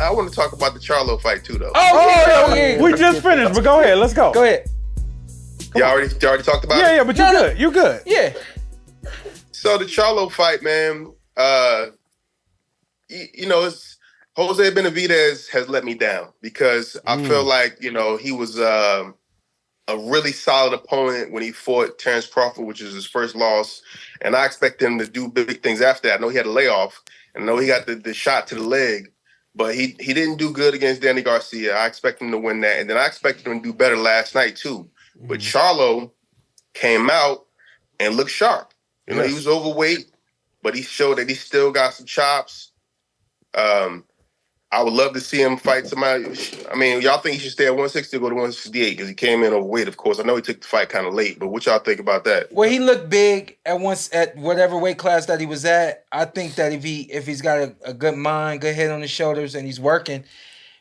I want to talk about the Charlo fight too, though. Yeah. We just finished, but go ahead. Let's go. Go ahead. You already talked about it? Yeah, but you're good. You're good. Yeah. So the Charlo fight, man, it's Jose Benavidez has let me down because I feel like, he was a really solid opponent when he fought Terrence Crawford, which is his first loss. And I expect him to do big things after that. I know he had a layoff, and I know he got the shot to the leg, but he didn't do good against Danny Garcia. I expect him to win that. And then I expected him to do better last night, too. But Charlo came out and looked sharp. He was overweight, but he showed that he still got some chops. I would love to see him fight somebody. I mean, y'all think he should stay at 160 or go to 168 because he came in overweight, of course. I know he took the fight kind of late, but what y'all think about that? Well, he looked big at whatever weight class that he was at. I think that if he's got a good mind, good head on his shoulders, and he's working,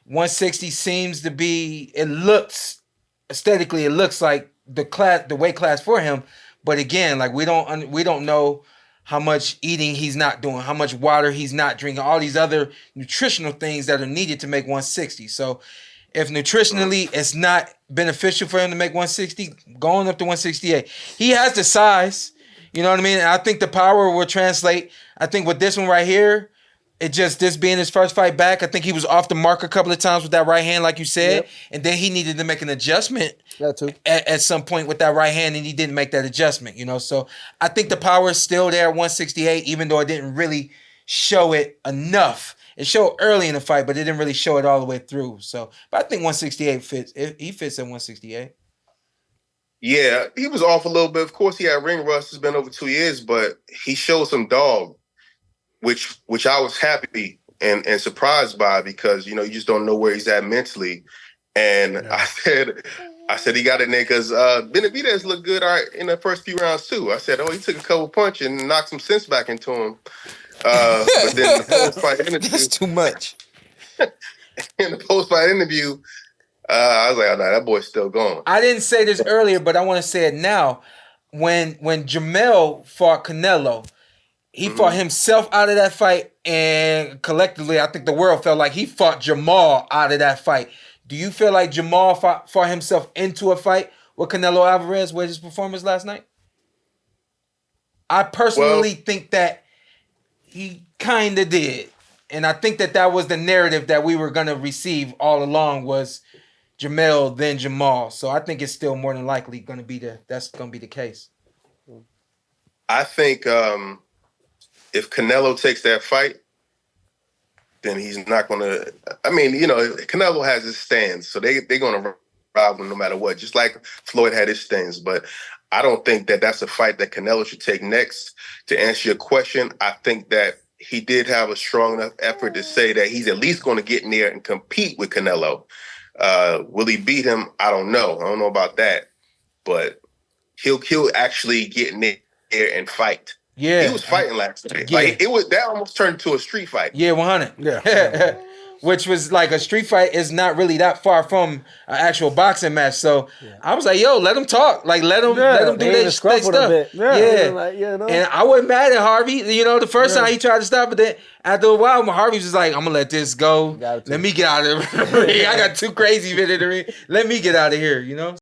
160 seems to be. It looks aesthetically, it looks like the weight class for him. But again, like we don't know how much eating he's not doing, how much water he's not drinking, all these other nutritional things that are needed to make 160. So if nutritionally it's not beneficial for him to make 160, going up to 168, he has the size, you know what I mean? And I think the power will translate. I think with this one right here, this being his first fight back, I think he was off the mark a couple of times with that right hand, like you said, and then he needed to make an adjustment at some point with that right hand, and he didn't make that adjustment, So I think the power is still there at 168, even though it didn't really show it enough. It showed early in the fight, but it didn't really show it all the way through. So, but I think 168 fits. He fits at 168. Yeah, he was off a little bit. Of course, he had ring rust. It's been over 2 years, but he showed some dog. Which I was happy and surprised by because, you just don't know where he's at mentally. And I said he got in there because Benavidez looked good in the first few rounds too. I said, he took a couple punches and knocked some sense back into him. But then the post-fight interview... That's too much. In the post-fight interview, I was like, that boy's still going. I didn't say this earlier, but I want to say it now. When Jermall fought Canelo, he fought himself out of that fight, and collectively, I think the world felt like he fought Jermall out of that fight. Do you feel like Jermall fought himself into a fight with Canelo Alvarez with his performance last night? I personally think that he kind of did. And I think that was the narrative that we were going to receive all along was Jermall, then Jermall. So I think it's still more than likely going to be that's going to be the case. I think... if Canelo takes that fight, then he's not going to... I mean, Canelo has his stands, so they're going to rob him no matter what, just like Floyd had his stands. But I don't think that that's a fight that Canelo should take next. To answer your question, I think that he did have a strong enough effort to say that he's at least going to get in there and compete with Canelo. Will he beat him? I don't know. I don't know about that. But he'll actually get in there and fight. Yeah, he was fighting last night. Yeah. Like that almost turned into a street fight. Yeah, 100. Yeah, which was like a street fight is not really that far from an actual boxing match. So I was like, let them talk. Like let them do their stuff. Yeah. Like, and I wasn't mad at Harvey. The first time he tried to stop it, then after a while, Harvey was just like, I'm gonna let this go. Let me get out of here. I got too crazy with it. Let me get out of here.